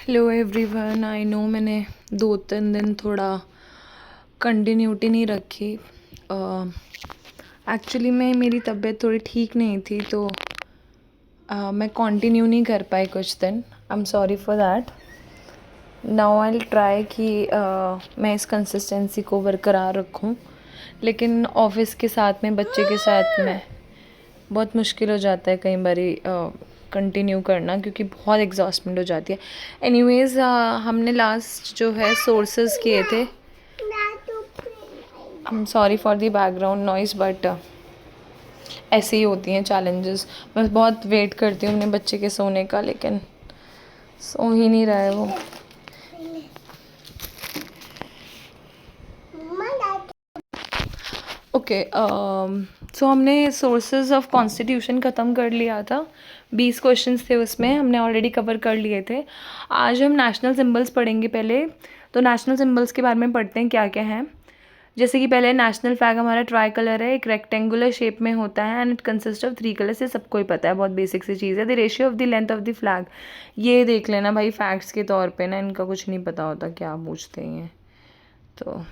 Hello everyone. I know मैंने 2-3 दिन थोड़ा कंटिन्यूटी नहीं रखी। एक्चुअली में मेरी तबीयत थोड़ी ठीक नहीं थी, तो मैं कंटिन्यू नहीं कर पाई कुछ दिन। I am sorry for that. Now I will try कि मैं इस कंसिस्टेंसी को बरकरार रखूं, लेकिन ऑफिस के साथ में, बच्चे के साथ में बहुत मुश्किल हो जाता है कई बारी कंटिन्यू करना, क्योंकि बहुत एग्जॉस्टमेंट हो जाती है। एनीवेज, हमने लास्ट जो है सोर्सेज किए थे। I am sorry for the background noise, but ऐसे ही होती हैं चैलेंजेस। मैं बहुत वेट करती हूँ अपने बच्चे के सोने का, लेकिन सो ही नहीं रहा है वो। ओके, सो हमने सोर्सेज ऑफ कॉन्स्टिट्यूशन ख़त्म कर लिया था। 20 क्वेश्चंस थे उसमें, हमने ऑलरेडी कवर कर लिए थे। आज हम नेशनल सिंबल्स पढ़ेंगे पहले। तो नेशनल सिंबल्स के बारे में पढ़ते हैं क्या क्या हैं। जैसे कि पहले नेशनल फ्लैग हमारा ट्राई कलर है, एक रेक्टेंगुलर शेप में होता है and it consist of 3 colours. ये सबको ही पता है, बहुत बेसिक सी चीज़ है। The ratio of the length of the flag, ये देख लेना भाई फैक्ट्स के तौर पे ना, इनका कुछ नहीं पता होता क्या पूछते हैं। तो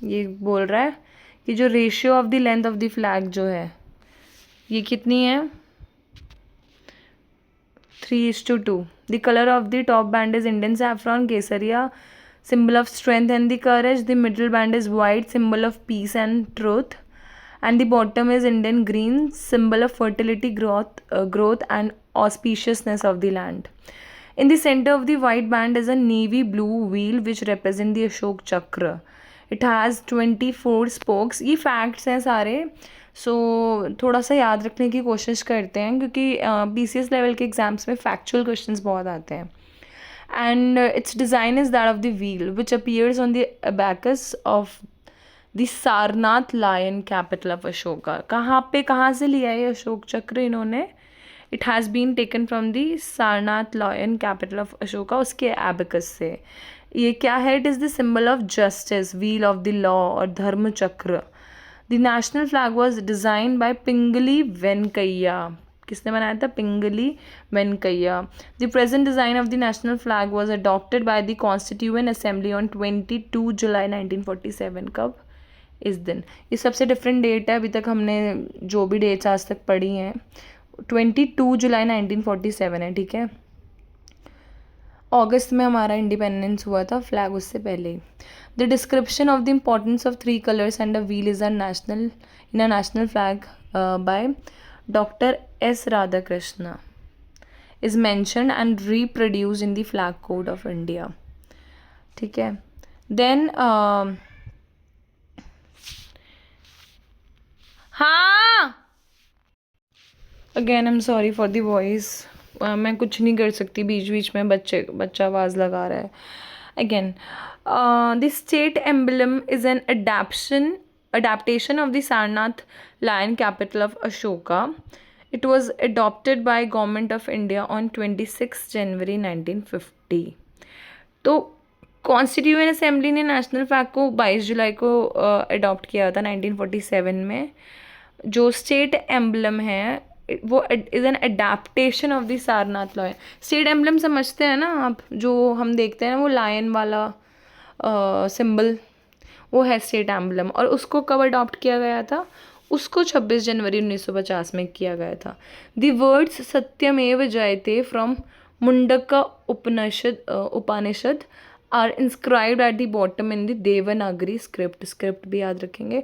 ये बोल रहा है कि जो ratio of the length of the flag जो है, ये कितनी है? 3:2। The colour of the top band is Indian saffron Kesariya, symbol of strength and the courage. The middle band is white, symbol of peace and truth, and the bottom is Indian green, symbol of fertility, growth and auspiciousness of the land. In the center of the white band is a navy blue wheel which represent the Ashok Chakra. It has 24 spokes. ये facts हैं सारे, सो थोड़ा सा याद रखने की कोशिश करते हैं, क्योंकि BCS लेवल के एग्जाम्स में फैक्चुअल क्वेश्चंस बहुत आते हैं। And its design is that of the wheel which appears on the abacus of the Sarnath lion, capital of Ashoka. कहाँ से लिया है ये अशोक चक्र इन्होंने? It has been taken from the Sarnath lion, capital of Ashoka, उसके abacus से। ये क्या है? It is the symbol of justice, wheel of the law और धर्म चक्र। The national flag was designed by Pingali Venkaiah. किसने बनाया था? Pingali Venkaiah. The present design of the national flag was adopted by the constituent assembly on 22 July 1947। कब? इस दिन। ये सबसे डिफरेंट डेट है, अभी तक हमने जो भी डेट्स आज तक पढ़ी हैं 22 जुलाई 1947 है, ठीक है। अगस्त में हमारा इंडिपेंडेंस हुआ था, फ्लैग उससे पहले ही। The description of the importance of 3 colours and a wheel is in a national flag by Dr. S. Radhakrishna is mentioned and reproduced in the flag code of India. ठीक है। Then हाँ, again I am sorry for the voice. मैं कुछ नहीं कर सकती, बीच बीच में बच्चा आवाज़ लगा रहा है। Again, the state emblem is an adaptation of the Sarnath lion, capital of Ashoka. It was adopted by Government of India on 26 January 1950. तो कॉन्स्टिट्यूएंट असेंबली ने नेशनल फ्लैग को 22 जुलाई को अडॉप्ट किया था 1947 में। जो स्टेट एम्बलम है वो is an adaptation of the Sarnath lion. State emblem समझते हैं ना आप, जो हम देखते हैं ना वो लायन वाला सिंबल, वो है स्टेट एम्बलम। और उसको कब अडॉप्ट किया गया था? उसको 26 जनवरी 1950 में किया गया था। The words Satyameva Jayate from Mundaka Upanishad are inscribed at the bottom in the Devanagari script भी याद रखेंगे।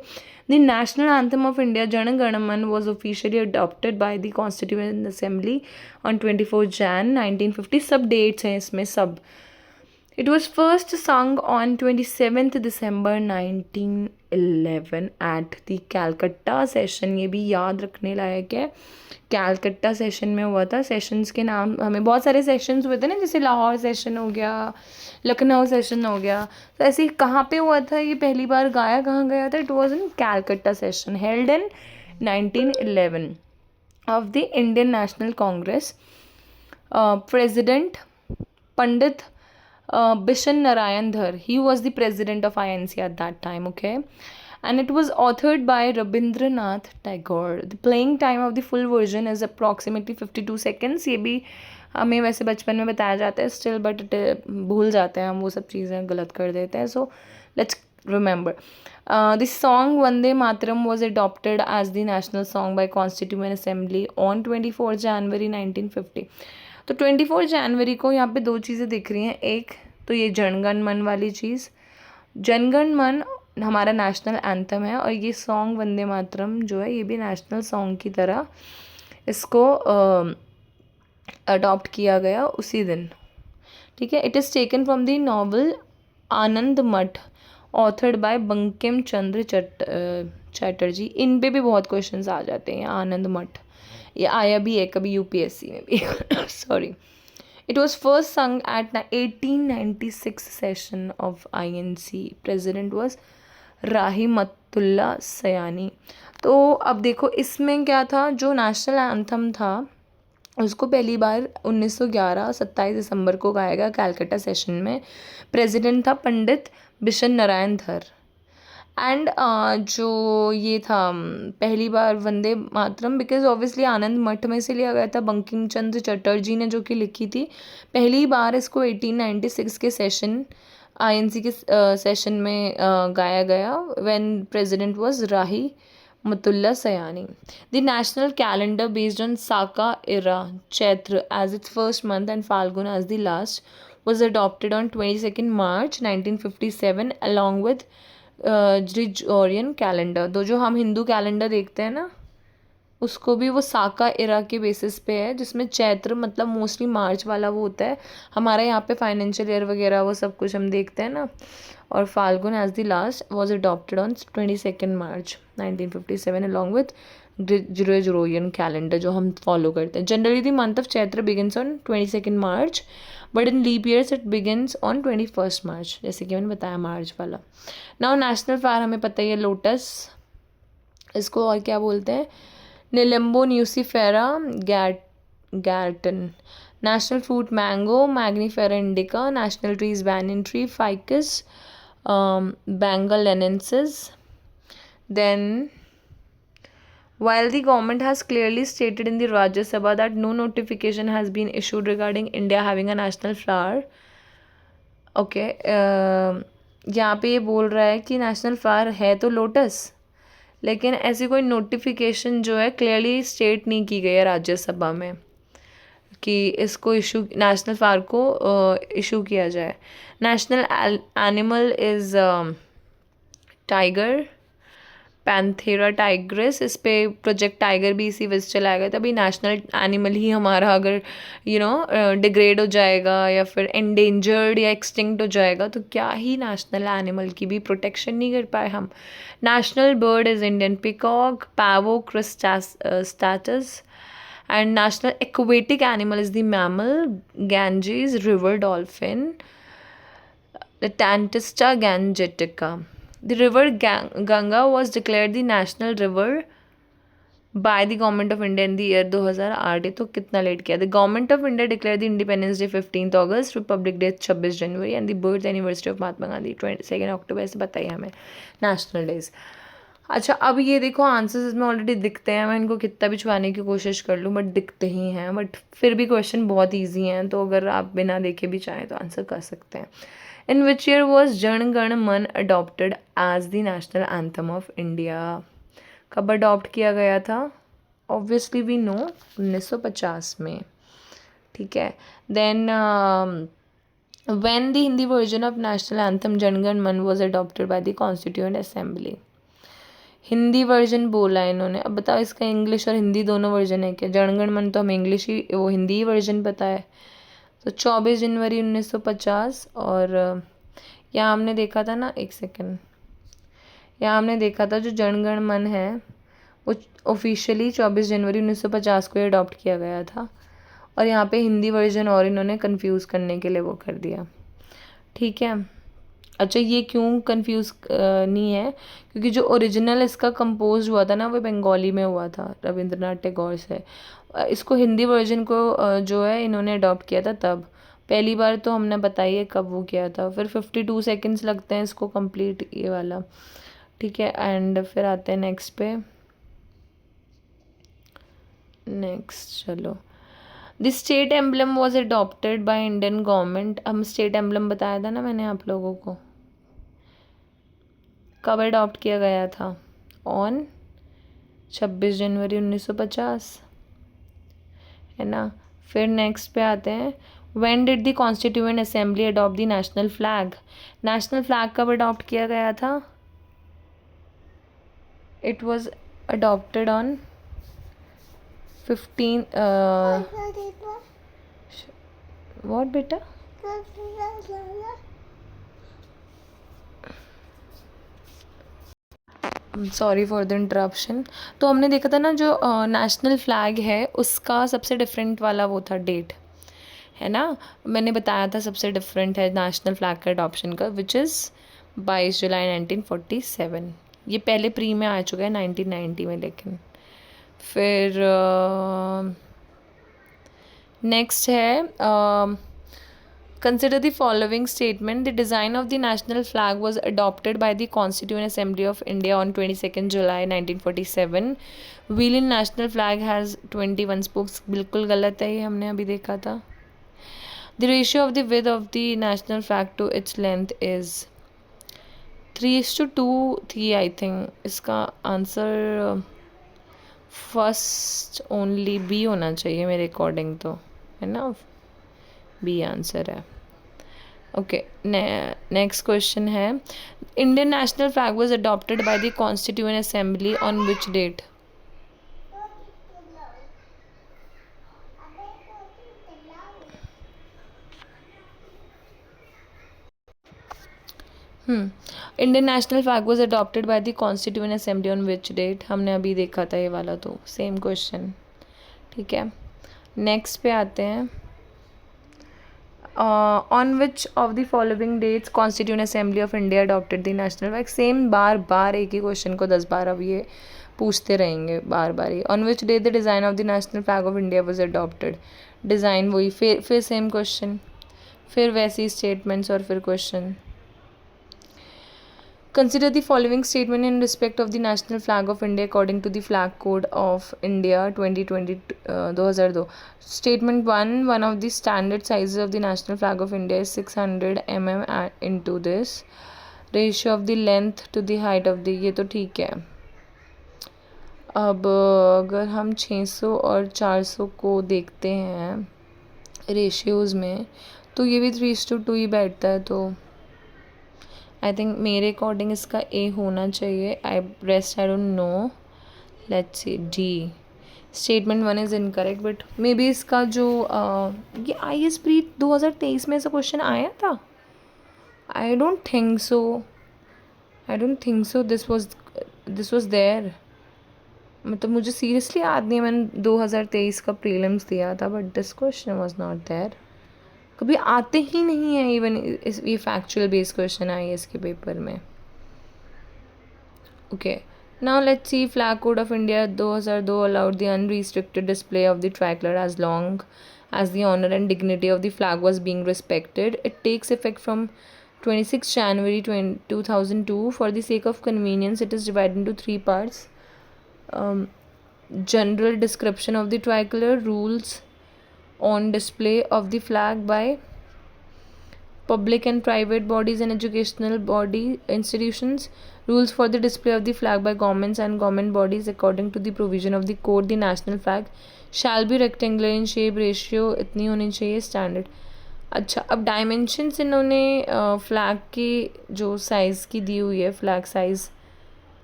The national anthem of India Jana Gana Mana was officially adopted by the constituent assembly on 24 Jan 1950। सब डेट्स हैं इसमें सब। It was first sung on 27th December 1911 at the Calcutta session। ये भी याद रखने लायक है, कैलकट्टा सेशन में हुआ था। सेशंस के नाम हमें बहुत सारे सेशंस हुए थे ना, जैसे लाहौर सेशन हो गया, लखनऊ सेशन हो गया। तो ऐसे ही कहाँ पे हुआ था ये पहली बार गाया कहाँ गया था? It was in Calcutta session held in 1911 of the Indian national Congress. President Pandit Bishan Narayan Dhar, he was the president of INC at that time, okay? And it was authored by Rabindranath Tagore. The playing time of the full version is approximately 52 seconds. ये भी हमें वैसे बचपन में बताया जाता है still, but भूल जाते हैं हम, वो सब चीज़ें गलत कर देते हैं. So let's remember. This song Vande Mataram was adopted as the national song by Constituent Assembly on 24 January 1950. तो 24 जनवरी को यहाँ पे दो चीज़ें दिख रही हैं. एक तो ये जनगण मन वाली चीज़, जनगण मन हमारा नेशनल एंथम है, और ये सॉन्ग वंदे मातरम जो है ये भी नेशनल सॉन्ग की तरह इसको अडॉप्ट किया गया उसी दिन. ठीक है. It is taken from the novel Anand Math authored by Bankim Chandra Chatterjee. इन पे भी बहुत क्वेश्चंस आ जाते हैं. आनंद मठ ये आया भी है कभी यूपीएससी में भी. Sorry. It was first sung at 1896 session of INC. President was Rahimtulla Sayani. तो अब देखो इसमें क्या था, जो नेशनल एंथम था उसको पहली बार 1911 27 दिसंबर को गाया गया कैलकाटा सेशन में. प्रेसिडेंट था पंडित बिशन नारायण धर. एंड जो ये था पहली बार वंदे मातरम, बिकॉज ऑब्वियसली आनंद मठ में से लिया गया था, बंकिम चंद्र चटर्जी ने जो कि लिखी थी. पहली बार इसको 1896 के सेशन INC के सेशन में गाया गया when president was Rahi Matullah Sayani. The national calendar based on Saka era Chaitra as its first month and Falgun as the last was adopted on 22nd March 1957 along with Gregorian calendar. दो जो हम Hindu calendar देखते हैं ना, उसको भी वो साका era के बेसिस पे है, जिसमें चैत्र मतलब मोस्टली मार्च वाला वो होता है. हमारे यहाँ पे फाइनेंशियल ईयर वगैरह वो सब कुछ हम देखते हैं ना. और Phalguna as the last was adopted on 22nd March 1957 along with Gregorian calendar जो हम फॉलो करते हैं. Generally the month of Chaitra begins on 22nd March, but in leap years it begins on 21st March, जैसे कि मैंने बताया मार्च वाला. नाउ नेशनल फ्लावर हमें पता ही है लोटस. इसको और क्या बोलते हैं, Nilembo nucifera Garton. National fruit mango, Magnifera indica. National trees banyan tree, ficus, Bengalensis. Then, while the government has clearly stated in the Rajya Sabha that no notification has been issued regarding India having a national flower, okay, यहाँ पे ये बोल रहा है कि national flower है तो lotus, लेकिन ऐसी कोई नोटिफिकेशन जो है क्लियरली स्टेट नहीं की गई है राज्यसभा में कि इसको इशू नेशनल फ्लावर को इशू किया जाए. National animal is tiger, Panthera Tigris. इस पे प्रोजेक्ट टाइगर भी इसी वजह से चलाया गया था. अभी नेशनल एनिमल ही हमारा अगर डिग्रेड हो जाएगा या फिर एंडेंजर्ड या एक्सटिंक्ट हो जाएगा तो क्या ही नेशनल एनिमल की भी प्रोटेक्शन नहीं कर पाए हम. National bird is Indian peacock, pavo cristatus. And national aquatic animal is the mammal, Ganges river dolphin, the platanista gangetica. The river Ganga was declared the national river by the government of India in the year 2008. तो कितना late किया. The government of India declared the Independence Day 15th August, Republic Day 26 January and the birth anniversary of Mahatma Gandhi 22nd October. ऐसे बताइए हमें national days. अच्छा, अब ये देखो आंसर्स इसमें ऑलरेडी दिखते हैं. मैं इनको कितना भी छुपाने की कोशिश कर लूँ बट दिखते ही हैं. बट फिर भी क्वेश्चन बहुत ईजी हैं, तो अगर आप बिना देखे भी चाहें तो आंसर कर सकते हैं. In which year was Jan Gan Man adopted as the national anthem of India? कब अडॉप्ट किया गया था? Obviously we know 1950 में. ठीक है. Then when the Hindi version of national anthem Jan Gan Man was adopted by the Constituent Assembly? Hindi version बोला है इन्होंने. अब बताओ इसका इंग्लिश और हिंदी दोनों वर्जन है क्या? जन गण मन तो हमें इंग्लिश ही वो हिंदी ही वर्जन पता है. तो 24 जनवरी 1950. और यहाँ हमने देखा था ना, एक सेकेंड, यहाँ हमने देखा था जो जनगण मन है वो ऑफिशियली 24 जनवरी 1950 को अडॉप्ट किया गया था. और यहाँ पे हिंदी वर्जन और इन्होंने कंफ्यूज करने के लिए वो कर दिया. ठीक है. अच्छा, ये क्यों कंफ्यूज नहीं है, क्योंकि जो ओरिजिनल इसका कंपोज हुआ था ना वो बंगाली में हुआ था रविंद्रनाथ टैगोर से. इसको हिंदी वर्जन को जो है इन्होंने अडॉप्ट किया था तब पहली बार. तो हमने बताइए कब वो किया था. फिर 52 सेकेंड्स लगते हैं इसको कंप्लीट ये वाला. ठीक है. एंड फिर आते हैं नेक्स्ट पे. नेक्स्ट चलो. The state emblem was adopted by Indian government. हम स्टेट एम्बलम बताया था ना मैंने आप लोगों को, कब अडॉप्ट किया गया था? ऑन 26 जनवरी 1950, है ना। फिर नेक्स्ट पे आते हैं, when did the constituent assembly adopt the national flag? National flag कब अडॉप्ट किया गया था? It was adopted on 15 what बेटा? Sorry for the interruption. तो हमने देखा था ना जो नेशनल फ्लैग है उसका सबसे डिफरेंट वाला वो था डेट, है ना। मैंने बताया था सबसे डिफरेंट है नेशनल फ्लैग का अडॉप्शन का, विच इज़ 22 जुलाई 1947। ये पहले प्री में आ चुका है 1990 में। लेकिन फिर नेक्स्ट है, consider the following statement. The design of the national flag was adopted by the Constituent Assembly of India on 22nd July 1947. Wheel in national flag has 21 spokes. बिल्कुल गलत है, ये हमने अभी देखा था। The ratio of the width of the national flag to its length is 3:2 थी I think. इसका आंसर फर्स्ट ओनली बी होना चाहिए मेरे अकॉर्डिंग, तो है ना, बी आंसर है। ओके, नेक्स्ट क्वेश्चन है, Indian national flag was adopted by the constituent assembly on which date? Indian national flag was adopted by the constituent assembly on which date? हमने अभी देखा था ये वाला, तो सेम क्वेश्चन, ठीक है। नेक्स्ट पे आते हैं, on which of the following dates constituent assembly of India adopted the national flag? Same बार बार एक ही क्वेश्चन को 10 बार अब ये पूछते रहेंगे बार बार ही। On which day the design of the national flag of India was adopted? Design वही, फिर सेम क्वेश्चन, फिर वैसी स्टेटमेंट्स और फिर question. Consider the following statement in respect of the national flag of India according to the Flag Code of India 2020 2002. Statement 1, one of the standard sizes of the national flag of India is 600 mm into this ratio of the length to the height of the, ये तो ठीक है। अब अगर हम 600 और 400 को देखते हैं रेशियोज़ में, तो ये भी 3:2 ही बैठता है, तो आई थिंक मेरे अकॉर्डिंग इसका ए होना चाहिए। I don't know, let's see D. Statement 1 is incorrect, but maybe इसका जो ये IAS प्री 2023 में ऐसा क्वेश्चन आया था। I don't think so this was there. मतलब मुझे सीरियसली याद नहीं है, मैंने 2023 का प्रीलिम्स दिया था, but this question was not there. कभी आते ही नहीं है इवन ये फैक्चुअल बेस्ड क्वेश्चन आए इसके पेपर में। Okay, now let's see, flag code of India 2002 allowed the unrestricted display of the tricolour as long as the honor and dignity of the flag was being respected. It takes effect from 26 January 2002. For the sake of convenience, it is divided into 3 parts. General description of the tricolor, rules on display of the flag by public and private bodies and educational body institutions, rules for the display of the flag by governments and government bodies according to the provision of the code. The national flag shall be rectangular in shape, ratio इतनी होनी चाहिए standard. अच्छा, अब dimensions इन्होंने flag की जो size की दी हुई है, फ्लैग साइज़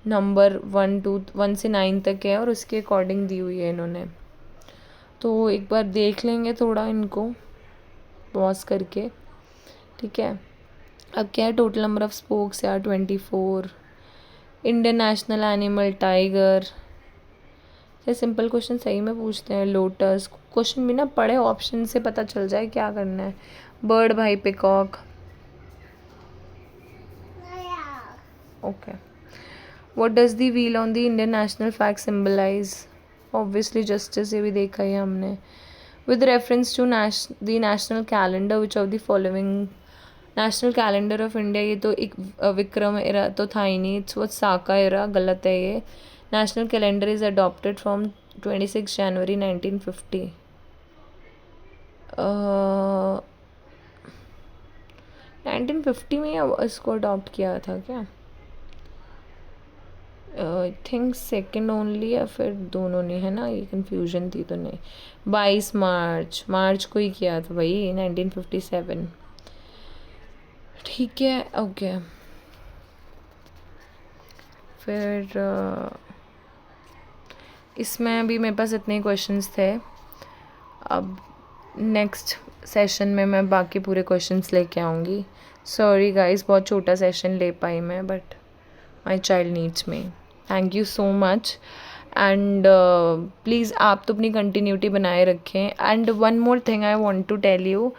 नंबर 1 से 9 तक है और उसके अकॉर्डिंग दी हुई है इन्होंने, तो एक बार देख लेंगे थोड़ा इनको पॉज करके, ठीक है। अब क्या है, टोटल नंबर ऑफ स्पोक्स यार 24। Indian national animal tiger. ये सिंपल क्वेश्चन सही में पूछते हैं। लोटस, क्वेश्चन भी ना पढ़े ऑप्शन से पता चल जाए क्या करना है। बर्ड भाई peacock. Okay, what does the wheel on the Indian national flag symbolise? Obviously justice, ये भी देखा ही हमने। With reference to the national calendar which of the following? National calendar of India, ये तो एक विक्रम एरा तो था ही नहीं, इट्स वो साका एरा, गलत है ये। National calendar is adopted from 26 जनवरी 1950। 1950 में इसको अडॉप्ट किया था क्या? आई थिंक सेकेंड ओनली, या फिर दोनों ने, है ना, ये कन्फ्यूजन थी तो नहीं। 22 मार्च को ही किया था भाई, 1957। ठीक है, ओके। फिर इसमें अभी मेरे पास इतने क्वेश्चंस थे। अब नेक्स्ट सेशन में मैं बाकी पूरे क्वेश्चंस लेके आऊँगी। सॉरी गाइस, बहुत छोटा सेशन ले पाई मैं, but my child needs me. Thank you so much. And please आप तो अपनी कंटिन्यूटी बनाए रखें। And one more thing I want to tell you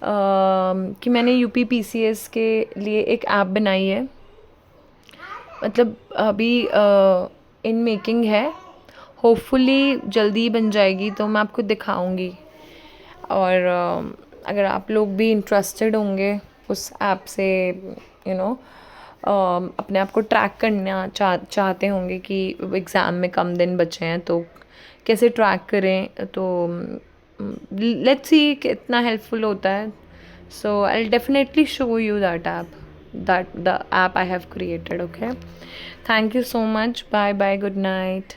कि मैंने UPPCS के लिए एक ऐप बनाई है, मतलब अभी इन मेकिंग है, होपफुली जल्दी बन जाएगी तो मैं आपको दिखाऊंगी। और अगर आप लोग भी इंटरेस्टेड होंगे उस ऐप से, यू नो, अपने आप को ट्रैक करना चाहते होंगे कि एग्ज़ाम में कम दिन बचे हैं तो कैसे ट्रैक करें, तो लेट्स सी कितना हेल्पफुल होता है। So I will definitely show you that app, the app I have created. Okay, thank you so much. Bye bye, good night.